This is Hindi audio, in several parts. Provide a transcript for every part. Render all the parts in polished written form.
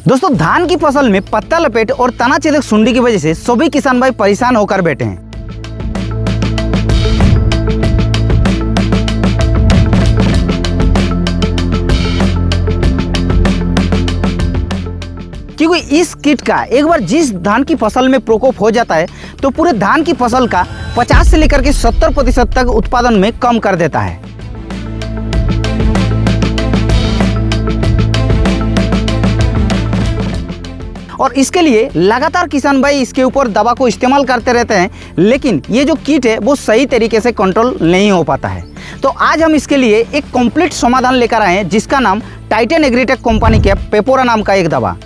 दोस्तों धान की फसल में पत्ता लपेट और तना छेदक सुंडी की वजह से सभी किसान भाई परेशान होकर बैठे हैं। क्योंकि इस कीट का एक बार जिस धान की फसल में प्रकोप हो जाता है तो पूरे धान की फसल का 50 से लेकर के 70% तक उत्पादन में कम कर देता है। और इसके लिए लगातार किसान भाई इसके ऊपर दवा को इस्तेमाल करते रहते हैं, लेकिन ये जो कीट है वो सही तरीके से कंट्रोल नहीं हो पाता है। तो आज हम इसके लिए एक कंप्लीट समाधान लेकर आए हैं जिसका नाम टाइटन एग्रीटेक कंपनी के पेपोरा नाम का एक दवा।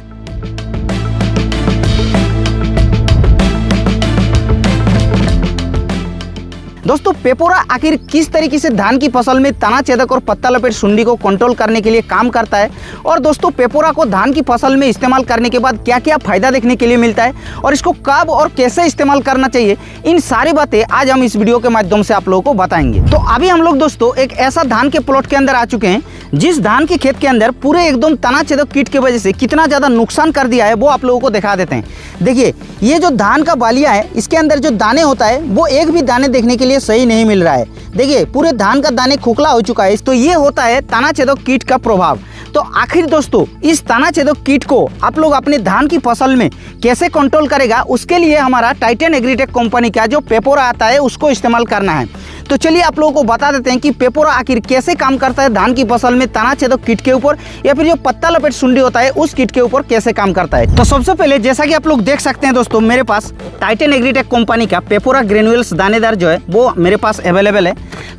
दोस्तों पेपोरा आखिर किस तरीके से धान की फसल में तना छेदक और पत्ता लपेट सुंडी को कंट्रोल करने के लिए काम करता है, और दोस्तों पेपोरा को धान की फसल में इस्तेमाल करने के बाद क्या क्या फायदा देखने के लिए मिलता है और इसको कब और कैसे इस्तेमाल करना चाहिए, इन सारी बातें आज हम इस वीडियो के माध्यम से आप लोगों को बताएंगे। तो अभी हम लोग दोस्तों एक ऐसा धान के प्लॉट के अंदर आ चुके हैं जिस धान के खेत के अंदर पूरे एकदम तना छेदक कीट की वजह से कितना ज़्यादा नुकसान कर दिया है वो आप लोगों को दिखा देते हैं। देखिए ये जो धान का बालिया है इसके अंदर जो दाने होता है वो एक भी दाने देखने के लिए सही नहीं मिल रहा है। देखिए पूरे धान का दाने खोखला हो चुका है। तो ये होता है तना छेदक कीट का प्रभाव। तो आखिर दोस्तों इस तना छेदक कीट को आप लोग अपने धान की फसल में कैसे कंट्रोल करेगा, उसके लिए हमारा टाइटन एग्रीटेक कंपनी का जो पेपोरा आता है उसको इस्तेमाल करना है। तो चलिए आप लोगों को बता देते हैं कि पेपोरा आखिर कैसे काम करता है धान की फसल में तना छेदक कीट के ऊपर, या फिर जो पत्ता लपेट सुंडी होता है उस कीट के ऊपर कैसे काम करता है। तो सबसे पहले जैसा कि आप लोग देख सकते हैं दोस्तों, मेरे पास टाइटन एग्रीटेक कंपनी का पेपोरा ग्रेन्युअल्स दानेदार जो है वो मेरे पास अवेलेबल है।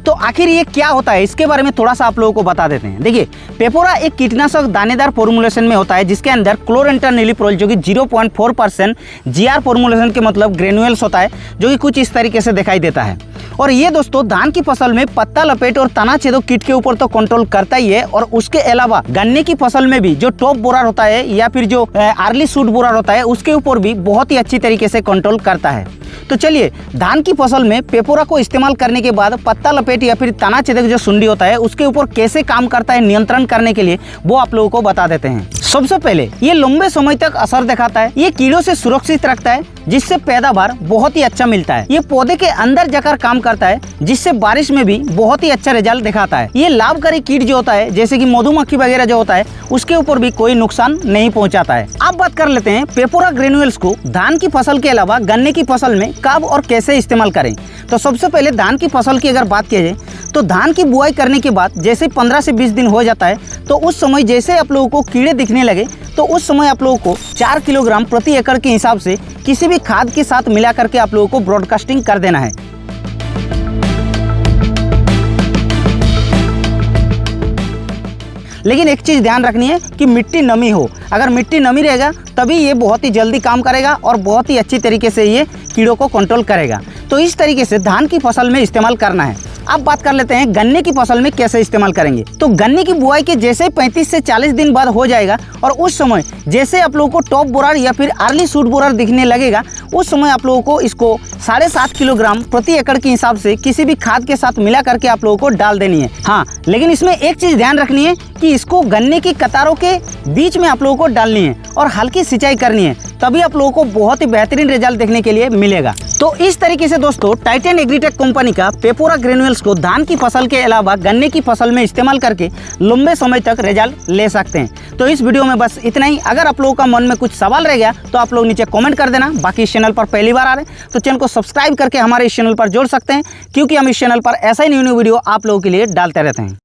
तो आखिर ये क्या होता है इसके बारे में थोड़ा सा आप लोगों को बता देते हैं। देखिए पेपोरा एक कीटनाशक दानेदार फॉर्मुलेशन में होता है जिसके अंदर क्लोरेंटानिलिप्रोल जो कि 0.4% जीआर फॉर्मुलेशन के मतलब ग्रेन्युअल्स होता है, जो कि कुछ इस तरीके से दिखाई देता है। और ये दोस्तों धान की फसल में पत्ता लपेट और तना छेदक कीट के ऊपर तो कंट्रोल करता ही है, और उसके अलावा गन्ने की फसल में भी जो टॉप बोरर होता है या फिर जो अर्ली शूट बोरर होता है उसके ऊपर भी बहुत ही अच्छी तरीके से कंट्रोल करता है। तो चलिए धान की फसल में पेपोरा को इस्तेमाल करने के बाद पत्ता लपेट या फिर तना छेदक जो सुंडी होता है उसके ऊपर कैसे काम करता है नियंत्रण करने के लिए वो आप लोगों को बता देते हैं। सबसे पहले ये लंबे समय तक असर दिखाता है, ये कीड़ों से सुरक्षित रखता है जिससे पैदावार बहुत ही अच्छा मिलता है। ये पौधे के अंदर जाकर काम करता है जिससे बारिश में भी बहुत ही अच्छा रिजल्ट दिखाता है। ये लाभकारी कीट जो होता है जैसे कि मधुमक्खी वगैरह जो होता है उसके ऊपर भी कोई नुकसान नहीं पहुंचाता है। अब बात कर लेते हैं पेपोरा ग्रेन्युअल्स को धान की फसल के अलावा गन्ने की फसल में कब और कैसे इस्तेमाल करें। तो सबसे पहले धान की फसल की अगर बात की जाए तो धान की बुआई करने के बाद जैसे 15 से 20 दिन हो जाता है तो उस समय जैसे आप लोगों को कीड़े दिखने लगे तो उस समय आप लोगों को 4 किलोग्राम प्रति एकड़ के हिसाब से किसी भी खाद के साथ मिला करके आप लोगों को ब्रॉडकास्टिंग कर देना है। लेकिन एक चीज़ ध्यान रखनी है कि मिट्टी नमी हो। अगर मिट्टी नमी रहेगा तभी ये बहुत ही जल्दी काम करेगा और बहुत ही अच्छी तरीके से ये कीड़ों को कंट्रोल करेगा। तो इस तरीके से धान की फसल में इस्तेमाल करना है। अब बात कर लेते हैं गन्ने की फसल में कैसे इस्तेमाल करेंगे। तो गन्ने की बुआई के जैसे 35 से 40 दिन बाद हो जाएगा और उस समय जैसे आप लोगों को टॉप बोरर या फिर अर्ली शूट बोरर दिखने लगेगा उस समय आप लोगों को इसको 7.5 किलोग्राम प्रति एकड़ के हिसाब से किसी भी खाद के साथ मिला करके आप लोगों को डाल देनी है। हाँ, लेकिन इसमें एक चीज़ ध्यान रखनी है कि इसको गन्ने की कतारों के बीच में आप लोगों को डालनी है और हल्की सिंचाई करनी है, तभी आप लोगों को बहुत ही बेहतरीन रिजल्ट देखने के लिए मिलेगा। तो इस तरीके से दोस्तों टाइटन एग्रीटेक कंपनी का पेपोरा ग्रेन्युअल्स को धान की फसल के अलावा गन्ने की फसल में इस्तेमाल करके लंबे समय तक रिजल्ट ले सकते हैं। तो इस वीडियो में बस इतना ही। अगर आप लोगों का मन में कुछ सवाल रह गया तो आप लोग नीचे कमेंट कर देना। बाकी इस चैनल पर पहली बार आ रहे हैं तो चैनल को सब्सक्राइब करके हमारे इस चैनल पर जोड़ सकते हैं, क्योंकि हम इस चैनल पर ऐसा ही न्यू वीडियो आप लोगों के लिए डालते रहते हैं।